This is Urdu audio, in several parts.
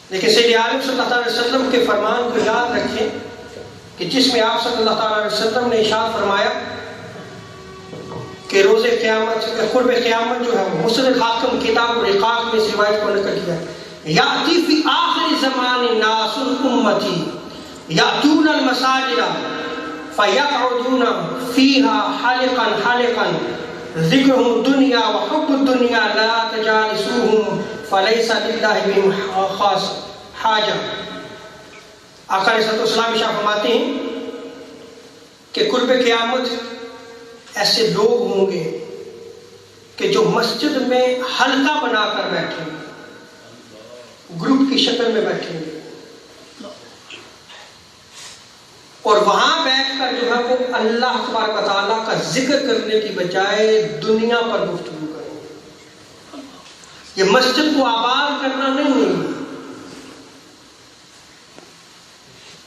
لیکن سید عالم صلی اللہ علیہ وسلم کے فرمان کو یاد رکھیں کہ جس میں آپ صلی اللہ علیہ وسلم نے ارشاد فرمایا کہ روز قیامت قرب قیامت جو ہے مسند حاکم کتاب الرقاق میں اس روایت کو نقل کیا یاتی فی آخر زمان ناس امتی یاتون المساجد فیقعدون فیہا حلقا حلقا ذکرهم الدنیا وحب الدنیا لا تجالسوهم فلیس للہ بہم خاص حاجہ۔ آقا علیہ السلام ارشاد فرماتے ہیں کہ قرب قیامت ایسے لوگ ہوں گے کہ جو مسجد میں حلقہ بنا کر بیٹھیں گے، گروپ کی شکل میں بیٹھیں گے، اور وہاں بیٹھ کر جو ہے وہ اللہ تبارک و تعالیٰ کا ذکر کرنے کی بجائے دنیا پر گفتگو کریں گے۔ یہ مسجد کو آباد کرنا نہیں ہے،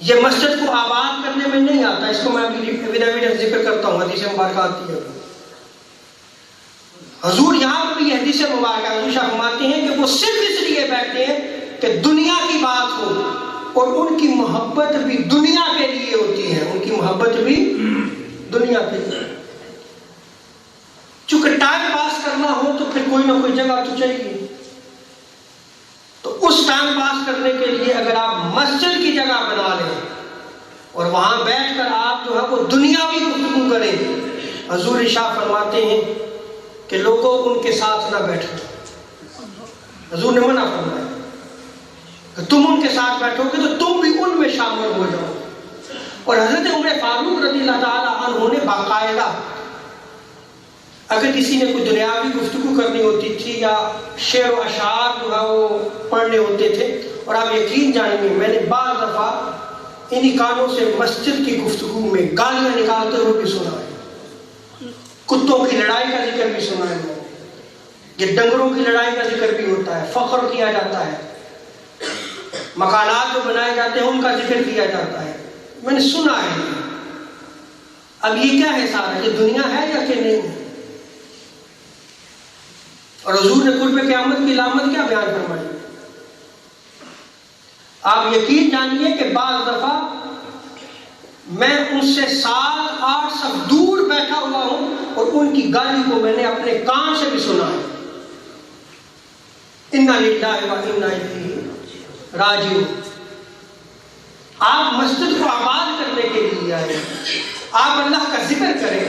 یہ مسجد کو آباد کرنے میں نہیں آتا، اس کو میں ابھی ذکر کرتا ہوں، حدیث مبارکہ آتی ہے۔ حضور یہاں پر بھی حدیث مبارکہ حضور شاہ فرماتے ہیں کہ وہ صرف اس لیے بیٹھتے ہیں کہ دنیا کی بات ہو، اور ان کی محبت بھی دنیا کے لیے ہوتی ہے، ان کی محبت بھی دنیا کے لیے۔ چونکہ ٹائم پاس کرنا ہو تو پھر کوئی نہ کوئی جگہ تو چاہیے، تو اس ٹائم پاس کرنے کے لیے اگر آپ مسجد کی جگہ بنا لیں اور وہاں بیٹھ کر آپ جو ہے وہ دنیاوی گفتگو کریں، حضور ارشاد فرماتے ہیں کہ لوگوں ان کے ساتھ نہ بیٹھو۔ حضور نے منع فرمایا کہ تم ان کے ساتھ بیٹھو گے تو تم بھی ان میں شامل ہو جاؤ۔ اور حضرت عمر فاروق رضی اللہ تعالیٰ عنہ نے باقاعدہ اگر کسی نے کوئی دنیاوی گفتگو کرنی ہوتی تھی یا شعر و اشعار جو ہے وہ پڑھنے ہوتے تھے، اور آپ یقین جانیں گے میں نے بعض دفعہ انہی کانوں سے مسجد کی گفتگو میں گالیاں نکالتے ہوئے بھی سنا ہے، کتوں کی لڑائی کا ذکر بھی سنا ہے، یہ ڈنگروں کی لڑائی کا ذکر بھی ہوتا ہے، فخر کیا جاتا ہے، مکانات جو بنائے جاتے ہیں ان کا ذکر کیا جاتا ہے، میں نے سنا ہے۔ اب یہ کیا ہے سارا، یہ دنیا ہے یا کہ نہیں ہے؟ اور حضور نے قرب قیامت کی علامت کیا بیان فرمائی؟ آپ یقین جانیے کہ بعض دفعہ میں ان سے 7-8 صف دور بیٹھا ہوا ہوں اور ان کی گالی کو میں نے اپنے کان سے بھی سنا ہے۔ انا للہ و انا الیہ راجعون۔ آپ مسجد کو آباد کرنے کے لیے آئے، آپ اللہ کا ذکر کریں،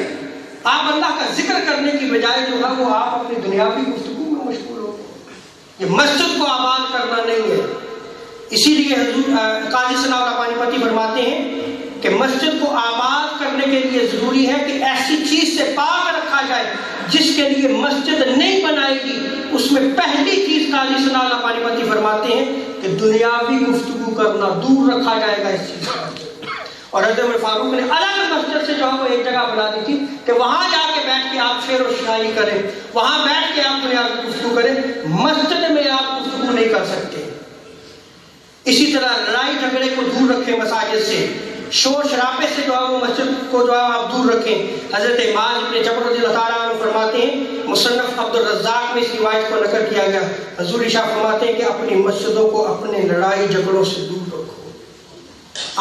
آپ اللہ کا ذکر کرنے کی بجائے جو ہے وہ آپ اپنی دنیاوی گفتگو میں مشغول ہو۔ یہ مسجد کو آباد کرنا نہیں ہے۔ اسی لیے حضور قاضی ثناء اللہ پانی پتی فرماتے ہیں کہ مسجد کو آباد کرنے کے لیے ضروری ہے کہ ایسی چیز سے پاک رکھا جائے جس کے لیے مسجد نہیں بنائے گی۔ اس میں پہلی چیز قاضی ثناء اللہ پانی پتی فرماتے ہیں کہ دنیاوی گفتگو کرنا دور رکھا جائے گا اس چیز کا۔ اور حضرت عمر فاروق نے الگ مسجد سے جو ہے وہ ایک جگہ بنا دی تھی کہ وہاں جا کے بیٹھ کے آپ شعر و شاعری کریں، وہاں بیٹھ کے آپ دنیاوی گفتگو کریں، مسجد میں آپ گفتگو نہیں کر سکتے۔ اسی طرح لڑائی جھگڑے کو دور رکھیں مساجد سے، شور شرابے سے جو ہے وہ مسجد کو جو ہے آپ دور رکھیں۔ حضرت معاذ بن جبل رضی اللہ تعالیٰ عنہ فرماتے ہیں، مصنف عبد الرزاق میں اس روایت کو نقل کیا گیا، حضور ارشاد فرماتے ہیں کہ اپنی مسجدوں کو اپنے لڑائی جھگڑوں سے دور رکھو۔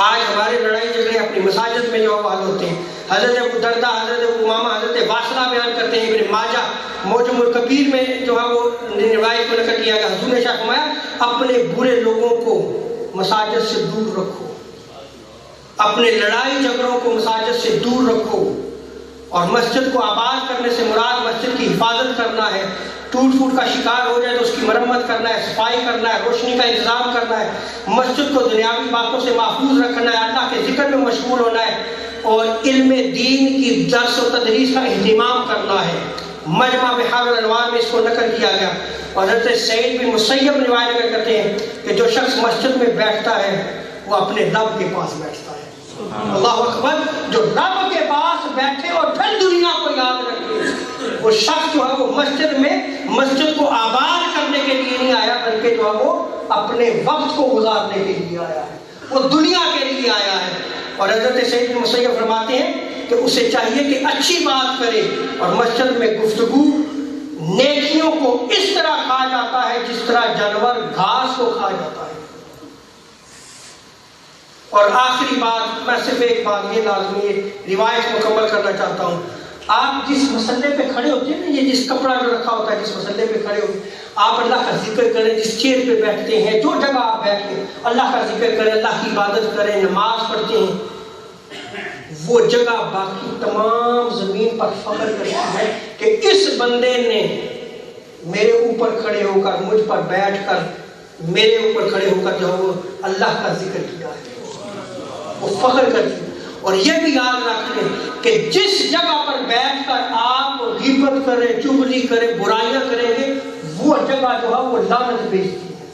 آج ہمارے لڑائی جھگڑے اپنی مساجد میں جو حل ہوتے ہیں۔ حضرت ابو دردہ، حضرت ابو امامہ، حضرت واصلہ بیان کرتے ہیں، ابن ماجہ معجم الکبیر میں جو ہے وہ روایت کو نقل کیا گیا، حضور نے فرمایا اپنے برے لوگوں کو مساجد سے دور رکھو، اپنے لڑائی جھگڑوں کو مساجد سے دور رکھو۔ اور مسجد کو آباد کرنے سے مراد مسجد کی حفاظت کرنا ہے، ٹوٹ پھوٹ کا شکار ہو جائے تو اس کی مرمت کرنا ہے، صفائی کرنا ہے، روشنی کا انتظام کرنا ہے، مسجد کو دنیاوی باتوں سے محفوظ رکھنا ہے، اللہ کے ذکر میں مشغول ہونا ہے، اور علم دین کی درس و تدریس کا اہتمام کرنا ہے۔ مجمع بحار الانوار میں اس کو نقل کیا گیا، اور حضرت سعید بن مسیب روایت کرتے ہیں کہ جو شخص مسجد میں بیٹھتا ہے وہ اپنے رب کے پاس بیٹھتا ہے۔ اللہ اکبر، جو رب کے پاس بیٹھے اور پھر دنیا کو یاد رکھے، وہ شخص جو ہے وہ مسجد میں مسجد کو آباد کرنے کے لیے نہیں آیا، بلکہ جو ہے وہ اپنے وقت کو گزارنے کے لیے آیا ہے، وہ دنیا کے لیے آیا ہے۔ اور حضرت سعید بن مسیب فرماتے ہیں کہ اسے چاہیے کہ اچھی بات کرے، اور مسجد میں گفتگو نیکیوں کو اس طرح کھا جاتا ہے جس طرح جانور گھاس کو کھا جاتا ہے۔ اور آخری بات، میں صرف ایک بات یہ لازمی ہے، روایت مکمل کرنا چاہتا ہوں۔ آپ جس مسئلے پہ کھڑے ہوتے ہیں نا، یہ جس کپڑا جو رکھا ہوتا ہے، جس مسئلے پہ کھڑے ہوتے ہیں، آپ اللہ کا ذکر کریں۔ جس چیئر پہ بیٹھتے ہیں، جو جگہ آپ بیٹھتے ہیں، اللہ کا ذکر کریں، اللہ کی عبادت کریں، نماز پڑھتے ہیں، وہ جگہ باقی تمام زمین پر فخر کرتی ہے کہ اس بندے نے میرے اوپر کھڑے ہو کر، مجھ پر بیٹھ کر، میرے اوپر کھڑے ہو کر جو وہ اللہ کا ذکر کیا ہے، وہ فخر کرتی ہے۔ اور یہ بھی یاد رکھ لیں کہ جس جگہ پر بیٹھ کر آپ غیبت کریں، چغلی کریں، برائیاں کریں گے، وہ جگہ جو ہے وہ لعنت بھیجتی ہے،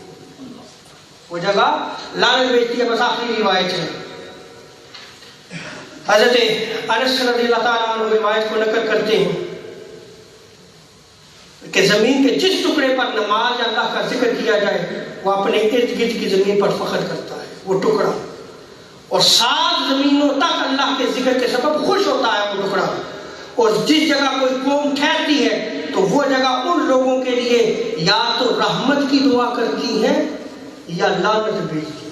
وہ جگہ لعنت بھیجتی ہے۔ بس آخری روایت ہے، حضرت انس رضی اللہ تعالیٰ عنہ روایت کو نقل کرتے ہیں کہ زمین کے جس ٹکڑے پر نماز یا اللہ کا ذکر کیا جائے، وہ اپنے ارد گرد کی زمین پر فخر کرتا ہے، وہ ٹکڑا، اور 7 زمینوں تک اللہ کے ذکر کے سبب خوش ہوتا ہے وہ ٹکڑا۔ اور جس جگہ کوئی قوم ٹھہرتی ہے تو وہ جگہ ان لوگوں کے لیے یا تو رحمت کی دعا کرتی ہے یا لعنت بھیجتی ہے۔